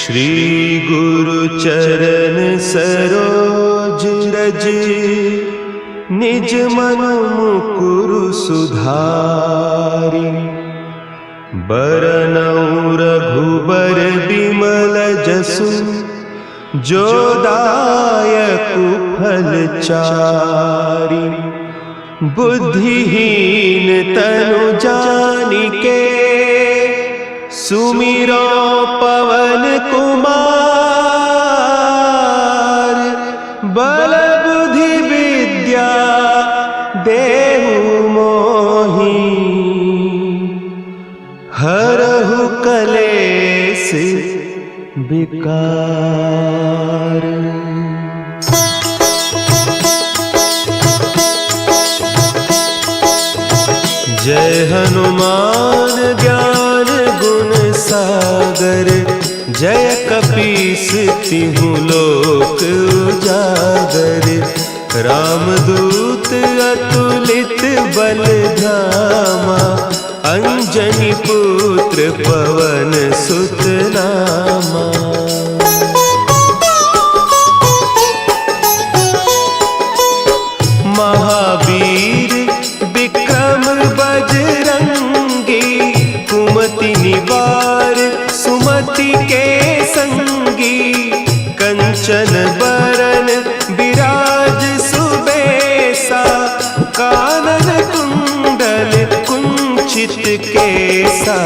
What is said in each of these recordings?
श्री गुरु चरण सरोज रज, निज मन मुकुरु सुधारि। बरनउँ रघुबर बिमल जसु, जो दायकु फल चारि। बुद्धिहीन तनु जानिके, सुमिरो पवन कुमार। बल बुद्धि विद्या देहु मोहि, हरहु कलेस विकार। जय हनुमान ज्ञान गुण सागर, जय कपीस तिहु लोक उजागर। रामदूत अतुलित बल धामा, अंजनी पुत्र पवन सुत नामा। महावीर विक्रम बजरंगी, कुमति निवार सुमति के संगी। कंचन बरन विराज सुबेसा, कानन कुंडल कुंचित केसा।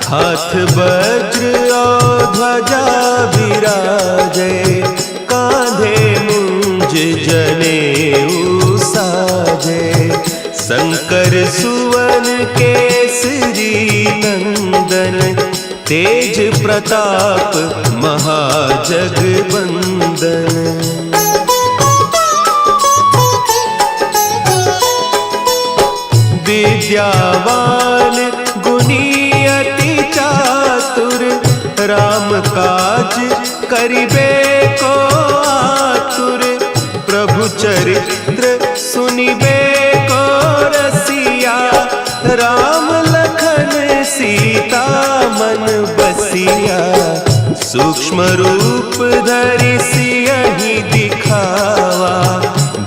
हाथ वज्र और ध्वजा विराजे, कांधे मुंज जनेऊ साजे। शंकर सुवन केसरी नंदन, तेज प्रताप महाजगवंदन। विद्यावान गुणी अति चातुर, राम काज करिबे को आतुर। प्रभु चरित्र सुनिबे को रसिया, राम लखन सीता मन बसिया। सूक्ष्म रूप धरि सियहि दिखावा,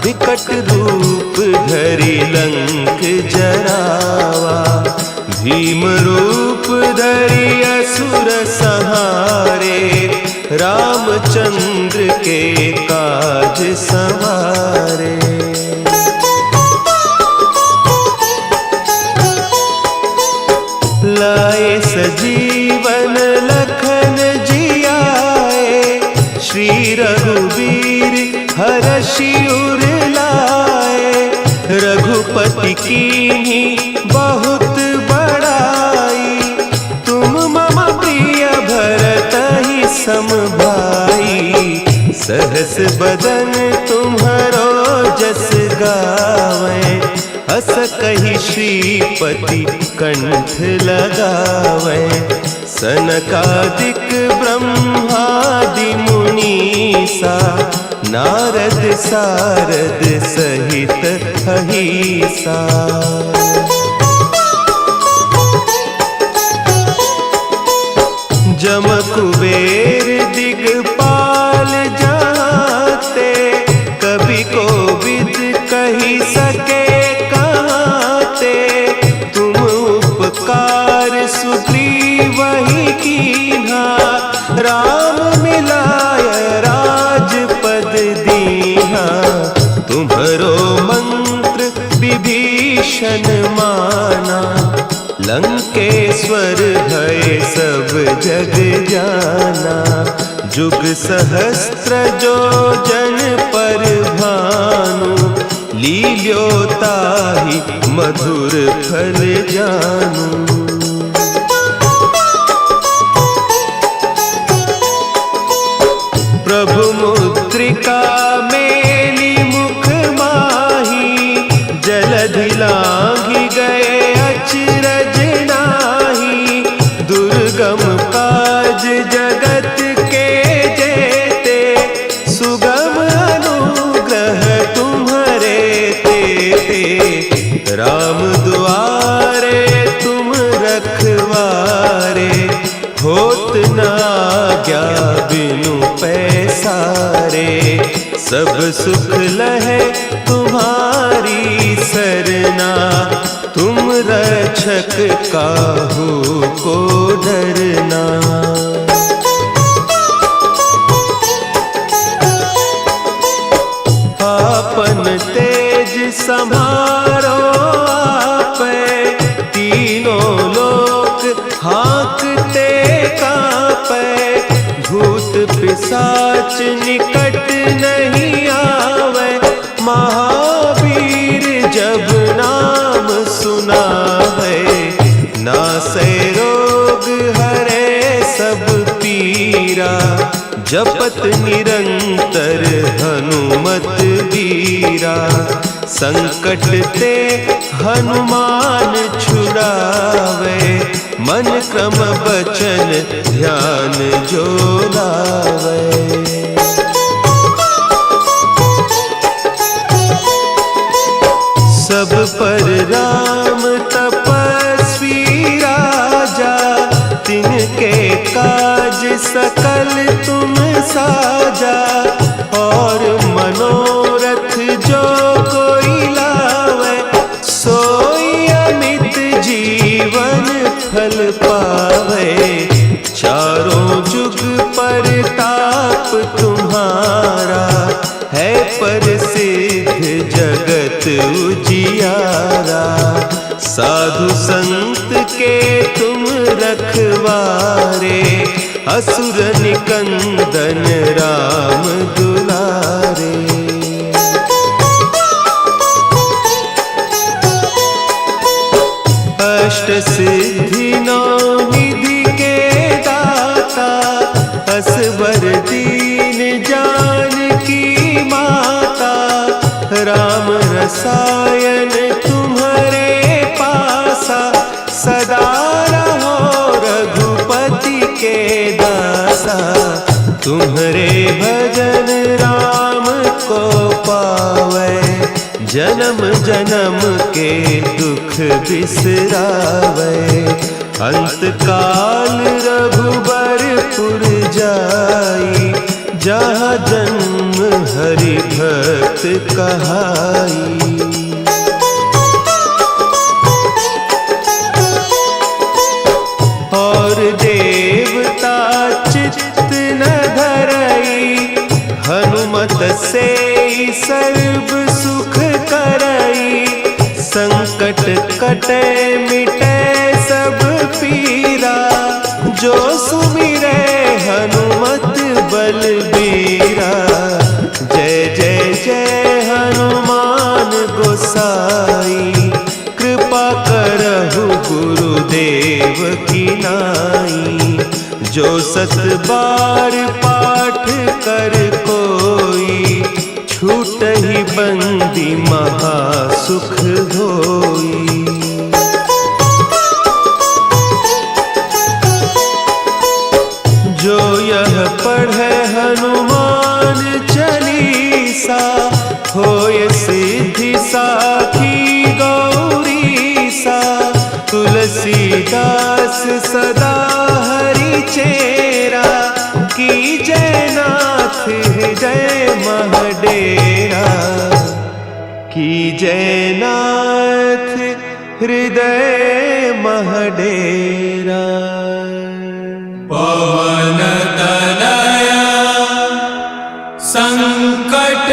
विकट रूप धरि लंक जरावा। भीम रूप धरि असुर संहारे, रामचंद्र के काज सवारे। लाए सजीवन लखन जियाए, श्री रघुवीर हरषि उर लाए। रघुपति कीन्ही बहुत बड़ाई, तुम मम प्रिय भरतहि सम भाई। सहस बदन तुम्हरो जस गावें, हस कहि श्रीपति कंठ लगावें। सनकादिक ब्रह्मादि मुनीसा, नारद सारद सहित अहीसा। जम कुबेर दिगपाल जाते, कवि कोविद कहि सके कहते। तुम उपकार सुग्रीवहि कीन्हा, राम मिलाय राजपद दीन्हा। तुम्हरो मंत्र विभीषण माना, लंकेश्वर भय सब जग जाना। जुग सहस्त्र जो जन पर भानु, लील्योताहि मधुर फल जानू। प्रभु मुद्रिका मेली मुख माही, जलधि लांघि गए अचरज नाही। दुर्गम काज जगत के जेते, सुगम अनुग्रह तुम्हरे तेते। राम दुआरे तुम रखवारे, होत न आज्ञा बिनु पैसारे, सब सुख लहे तुम्हारी सरना, तुम रक्षक काहू को डरना। आपन तेज संभारो आपे, तीनों लोक हाँकते कांपे, भूत पिशाच निकट नहीं आवे, महावीर जब नाम सुनावे, नासै रोग हरे सब पीरा, जपत निरंतर हनुमत बीरा, संकट ते हनुमान छुड़ावे, मन क्रम बचन ध्यान जो लावे। सब पर राम तपस्वी राजा, तिनके काज सकल तुम साजा, और मनोरथ जो कोई लावे, सोई अमित जीवन फल पावे, चारों जुग परताप तुम्हारा, है प्रसिद्ध जगत उजियारा, साधु संत के तुम रखवारे, असुर निकंदन राम दुलारे। अष्ट सिद्धि नौ निधि के दाता, असवर दीन जानकी माता, राम रसायन तुम्हारे पासा, सदा रहो रघुपति के दासा, तुम्हारे भजन राम को पावे, जन्म जन्म के दुख बिसरावे, अंत काल रघुबरपुर जाई, जहाँ जन्म हरि भक्त कहाई। और देवता चित्त न धरई, हनुमत से सर्व सुख करई, संकट कटे मिटे सब पीरा, जो सुमिरे हनुमत बलबीरा। जय जय जय हनुमान गोसाई, कृपा करहु गुरुदेव की नाई, जो सत बार पाठ कर कोई, छूट ही बंदी महासुख होई। जो यह पढ़े हनुमान चालीसा, होय सिद्धि साखी गौरीसा, तुलसीदास सदा हरि चेरा, की जयनाथ हृदय महडेरा, की जयनाथ हृदय महडेरा। पवन तनया संकट